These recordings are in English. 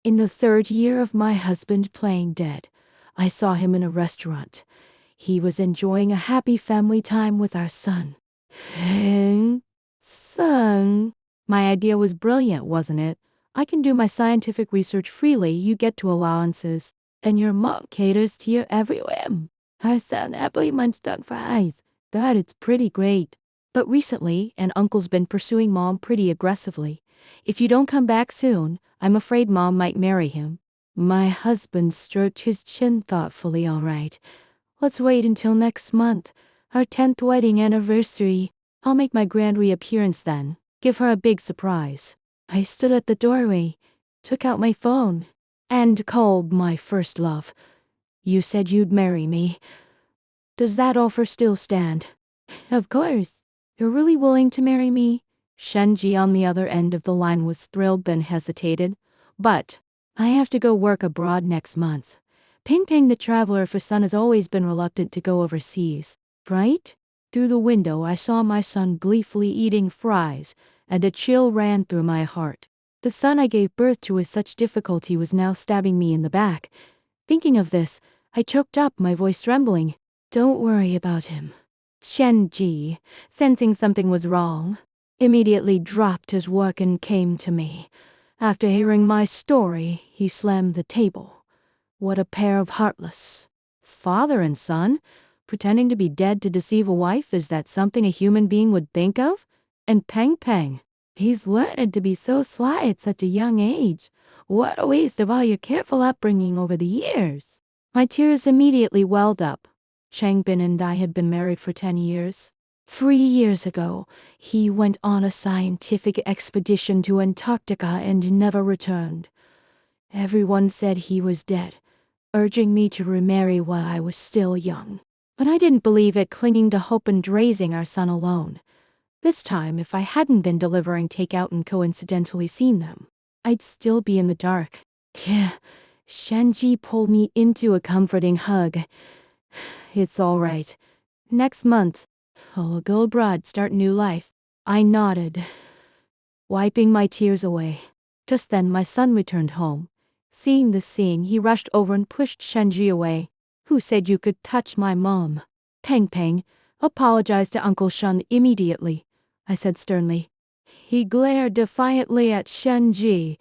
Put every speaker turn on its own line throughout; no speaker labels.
In the third year of my husband playing dead, I saw him in a restaurant. He was enjoying a happy family time with our son. Heng? Son? My idea was brilliant, wasn't it? I can do my scientific research freely, you get to allowances. And your mom caters to your every whim. Her son happily munched on fries. That it's pretty great. But recently, an uncle's been pursuing mom pretty aggressively. If you don't come back soon, I'm afraid mom might marry him. My husband stroked his chin thoughtfully. All right. Let's wait until next month, our 10th wedding anniversary. I'll make my grand reappearance then. Give her a big surprise. I stood at the doorway, took out my phone, and called my first love. You said you'd marry me. Does that offer still stand? Of course. You're really willing to marry me? Shenji on the other end of the line was thrilled then hesitated. But I have to go work abroad next month. Ping Ping the traveler for son has always been reluctant to go overseas, right? Through the window I saw my son gleefully eating fries, and a chill ran through my heart. The son I gave birth to with such difficulty was now stabbing me in the back. Thinking of this, I choked up, my voice trembling. Don't worry about him. Shenji, sensing something was wrong, immediately dropped his work and came to me. After hearing my story, he slammed the table. What a pair of heartless father and son, pretending to be dead to deceive a wife. Is that something a human being would think of? And Peng Peng, he's learned to be so sly at such a young age. What a waste of all your careful upbringing over the years. My tears immediately welled up. Changbin and I had been married for 10 years. 3 years ago, he went on a scientific expedition to Antarctica and never returned. Everyone said he was dead, urging me to remarry while I was still young. But I didn't believe it, clinging to hope and raising our son alone. This time, if I hadn't been delivering takeout and coincidentally seen them, I'd still be in the dark. Shenji pulled me into a comforting hug. It's all right. Next month, I'll go abroad, start new life. I nodded, wiping my tears away. Just then my son returned home. Seeing the scene, he rushed over and pushed Shenji away. Who said you could touch my mom? Peng Peng, apologize to Uncle Shen immediately, I said sternly. He glared defiantly at Shenji.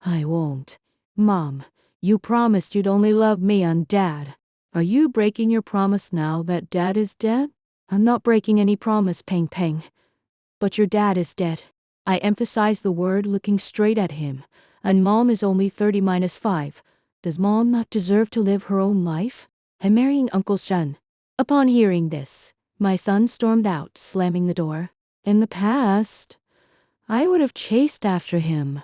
I won't. Mom, you promised you'd only love me and Dad. Are you breaking your promise now that Dad is dead? I'm not breaking any promise, Peng Peng. But your dad is dead. I emphasized the word, looking straight at him. And Mom is only 30 minus 5. Does Mom not deserve to live her own life? I'm marrying Uncle Shen. Upon hearing this, my son stormed out, slamming the door. In the past, I would have chased after him.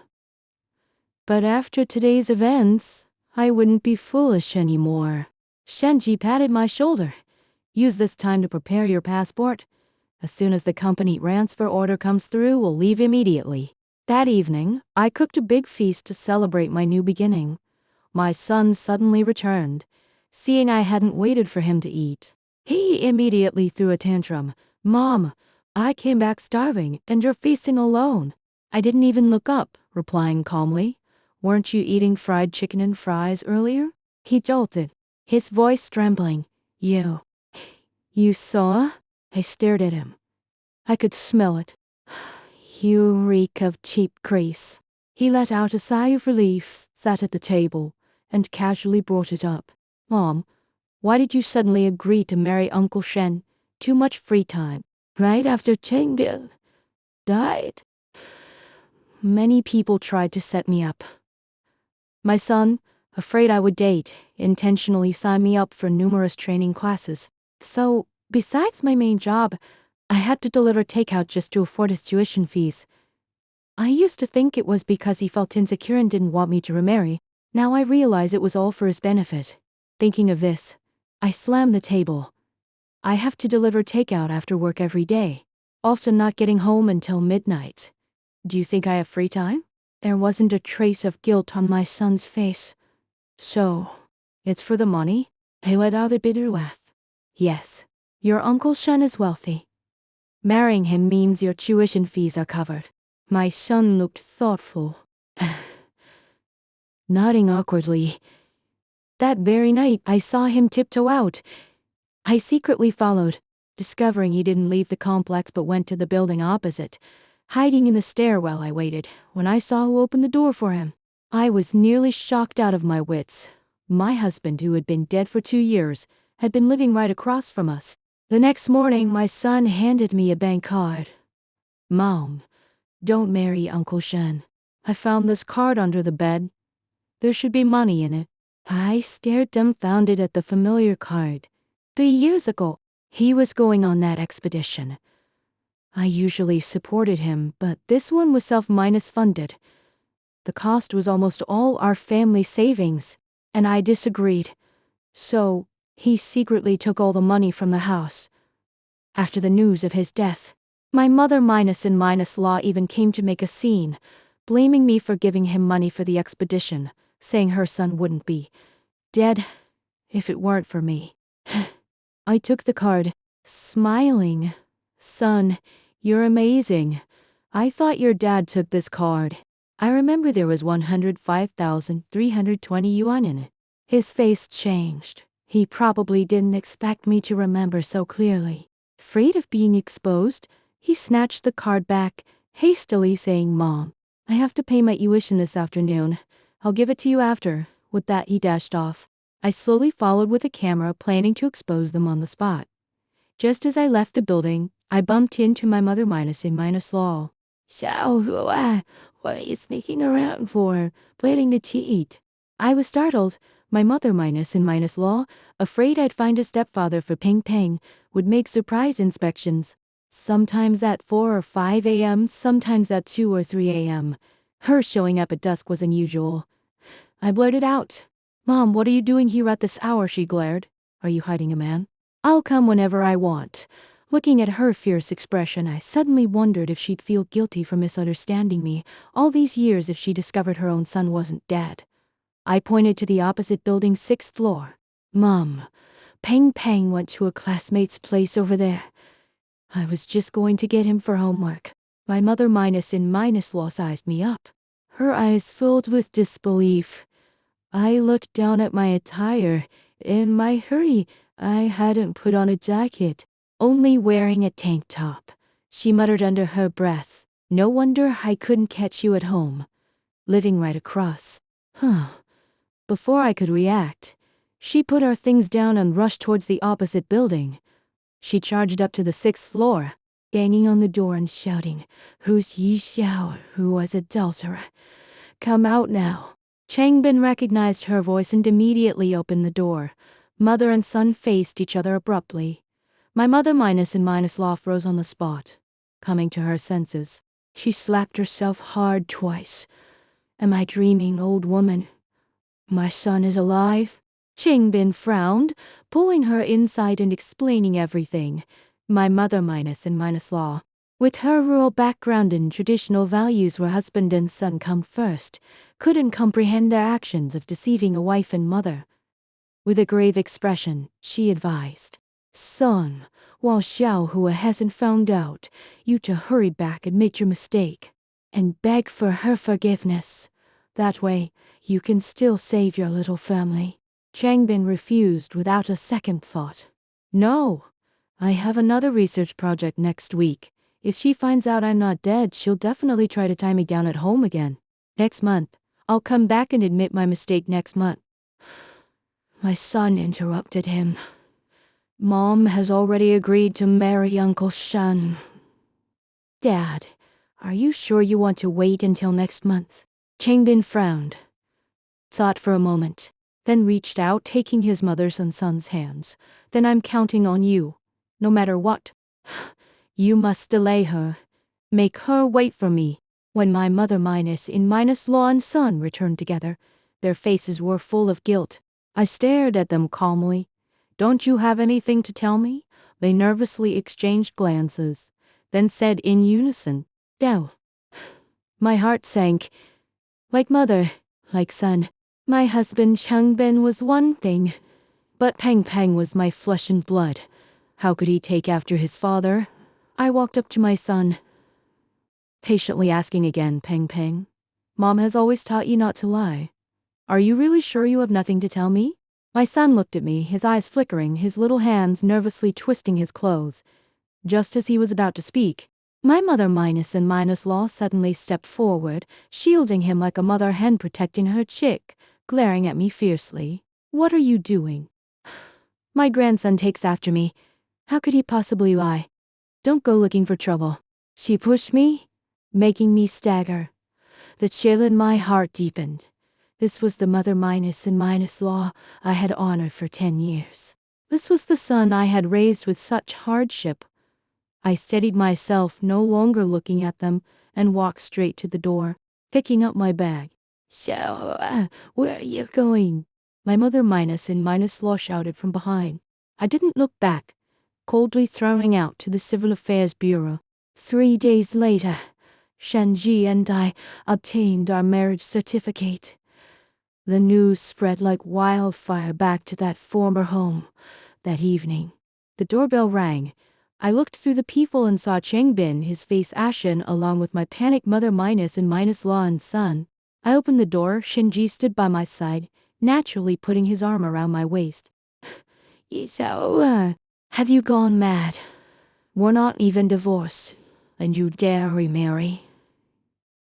But after today's events, I wouldn't be foolish anymore. Shenji patted my shoulder. Use this time to prepare your passport. As soon as the company transfer order comes through, we'll leave immediately. That evening, I cooked a big feast to celebrate my new beginning. My son suddenly returned. Seeing I hadn't waited for him to eat, he immediately threw a tantrum. Mom, I came back starving, and you're feasting alone. I didn't even look up, replying calmly. Weren't you eating fried chicken and fries earlier? He jolted, his voice trembling. You saw? I stared at him. I could smell it. You reek of cheap grease. He let out a sigh of relief, sat at the table, and casually brought it up. Mom, why did you suddenly agree to marry Uncle Shen? Too much free time. Right after Changbin died. Many people tried to set me up. My son, afraid I would date, intentionally signed me up for numerous training classes. So, besides my main job, I had to deliver takeout just to afford his tuition fees. I used to think it was because he felt insecure and didn't want me to remarry. Now I realize it was all for his benefit. Thinking of this, I slammed the table. I have to deliver takeout after work every day, often not getting home until midnight. Do you think I have free time? There wasn't a trace of guilt on my son's face. So, it's for the money? I let out a bitter laugh. Yes, your Uncle Shen is wealthy. Marrying him means your tuition fees are covered. My son looked thoughtful. nodding awkwardly. That very night, I saw him tiptoe out. I secretly followed, discovering he didn't leave the complex but went to the building opposite. Hiding in the stairwell, I waited. When I saw who opened the door for him, I was nearly shocked out of my wits. My husband, who had been dead for 2 years, had been living right across from us. The next morning, my son handed me a bank card. Mom, don't marry Uncle Shen. I found this card under the bed. There should be money in it. I stared dumbfounded at the familiar card. 3 years ago, he was going on that expedition. I usually supported him, but this one was self-funded. The cost was almost all our family savings, and I disagreed. So, he secretly took all the money from the house. After the news of his death, my mother in law even came to make a scene, blaming me for giving him money for the expedition, saying her son wouldn't be dead if it weren't for me. I took the card, smiling. Son, you're amazing. I thought your dad took this card. I remember there was 105,320 yuan in it. His face changed. He probably didn't expect me to remember so clearly. Afraid of being exposed, he snatched the card back, hastily saying, Mom, I have to pay my tuition this afternoon. I'll give it to you after. With that, he dashed off. I slowly followed with a camera, planning to expose them on the spot. Just as I left the building, I bumped into my mother in law. Xiao, what are you sneaking around for? Planning to cheat. I was startled. My mother in law, afraid I'd find a stepfather for Peng Peng, would make surprise inspections. Sometimes at 4 or 5 a.m., sometimes at 2 or 3 a.m. Her showing up at dusk was unusual. I blurted out, Mom, what are you doing here at this hour? She glared. Are you hiding a man? I'll come whenever I want. Looking at her fierce expression, I suddenly wondered if she'd feel guilty for misunderstanding me all these years if she discovered her own son wasn't dead. I pointed to the opposite building's 6th floor. Mom, Peng Peng went to a classmate's place over there. I was just going to get him for homework. My mother in law sized me up. Her eyes filled with disbelief. I looked down at my attire. In my hurry, I hadn't put on a jacket, only wearing a tank top. She muttered under her breath, No wonder I couldn't catch you at home. Living right across. Before I could react, she put our things down and rushed towards the opposite building. She charged up to the 6th floor, banging on the door and shouting, Who's Yi Xiao, who was adulterer? Come out now. Changbin recognized her voice and immediately opened the door. Mother and son faced each other abruptly. My mother in law froze on the spot. Coming to her senses, she slapped herself hard twice. Am I dreaming, old woman? My son is alive? Changbin frowned, pulling her inside and explaining everything. My mother in law, with her rural background and traditional values where husband and son come first, couldn't comprehend their actions of deceiving a wife and mother. With a grave expression, she advised, Son, while Xiao Hua hasn't found out, you to hurry back, admit your mistake, and beg for her forgiveness. That way, you can still save your little family. Changbin refused without a second thought. No, I have another research project next week. If she finds out I'm not dead, she'll definitely try to tie me down at home again. Next month, I'll come back and admit my mistake next month. My son interrupted him. Mom has already agreed to marry Uncle Shen. Dad, are you sure you want to wait until next month? Changbin frowned, thought for a moment, then reached out, taking his mother's and son's hands. Then I'm counting on you. No matter what. You must delay her. Make her wait for me. When my mother in law and son returned together, their faces were full of guilt. I stared at them calmly. Don't you have anything to tell me? They nervously exchanged glances, then said in unison, No. My heart sank. Like mother, like son. My husband Changbin was one thing, but Peng Peng was my flesh and blood. How could he take after his father? I walked up to my son, patiently asking again, Peng Peng, Mom has always taught you not to lie. Are you really sure you have nothing to tell me? My son looked at me, his eyes flickering, his little hands nervously twisting his clothes. Just as he was about to speak, my mother minus law suddenly stepped forward, shielding him like a mother hen protecting her chick, glaring at me fiercely. What are you doing? My grandson takes after me. How could he possibly lie? Don't go looking for trouble. She pushed me, making me stagger. The chill in my heart deepened. This was the mother minus law I had honored for 10 years. This was the son I had raised with such hardship. I steadied myself, no longer looking at them, and walked straight to the door, picking up my bag. So, where are you going? My mother minus law shouted from behind. I didn't look back, coldly throwing out to the Civil Affairs Bureau. 3 days later, Shenji and I obtained our marriage certificate. The news spread like wildfire back to that former home. That evening, the doorbell rang. I looked through the peephole and saw Changbin, his face ashen, along with my panicked mother minus law and son. I opened the door. Shinji stood by my side, naturally putting his arm around my waist. So, have you gone mad? We're not even divorced, and you dare remarry?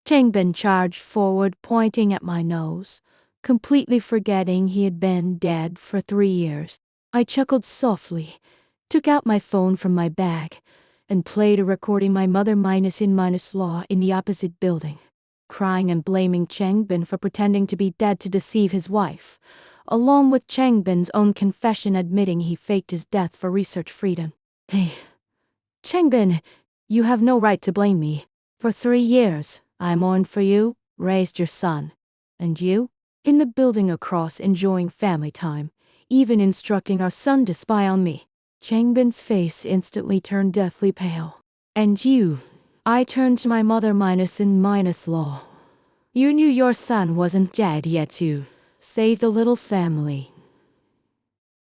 Changbin charged forward, pointing at my nose, completely forgetting he had been dead for 3 years. I chuckled softly, took out my phone from my bag, and played a recording my mother minus law in the opposite building, crying and blaming Changbin for pretending to be dead to deceive his wife, along with Changbin's own confession admitting he faked his death for research freedom. Hey, Changbin, you have no right to blame me. For 3 years, I mourned for you, raised your son. And you? In the building across, enjoying family time, even instructing our son to spy on me. Changbin's face instantly turned deathly pale. And you? I turned to my mother minus law. You knew your son wasn't dead yet to save the little family.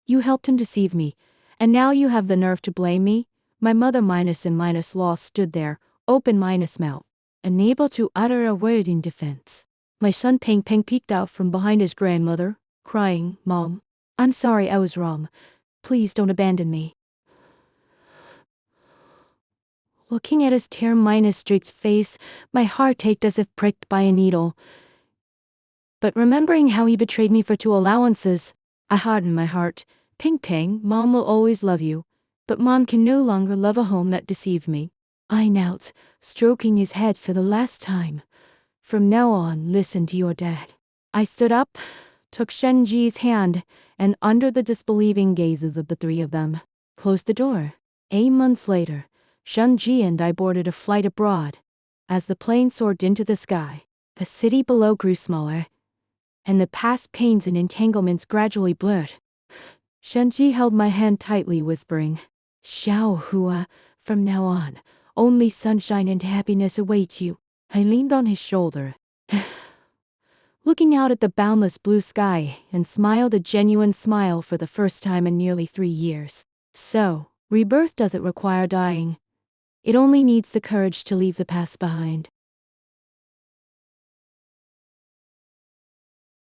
You helped him deceive me, and now you have the nerve to blame me? My mother minus law stood there, open mouth, unable to utter a word in defense. My son Peng peeked out from behind his grandmother, crying, "Mom, I'm sorry I was wrong. Please don't abandon me." Looking at his tear-streaked face, my heart ached as if pricked by a needle. But remembering how he betrayed me for 2 allowances, I hardened my heart. Peng, Mom will always love you, but Mom can no longer love a home that deceived me. I knelt, stroking his head for the last time. From now on, listen to your dad. I stood up, took Shenji's hand, and under the disbelieving gazes of the 3 of them, closed the door. A month later, Shenji and I boarded a flight abroad. As the plane soared into the sky, the city below grew smaller, and the past pains and entanglements gradually blurred. Shenji held my hand tightly, whispering, "Xiaohua, from now on, only sunshine and happiness await you." I leaned on his shoulder, looking out at the boundless blue sky, and smiled a genuine smile for the first time in nearly 3 years. So, rebirth doesn't require dying. It only needs the courage to leave the past behind.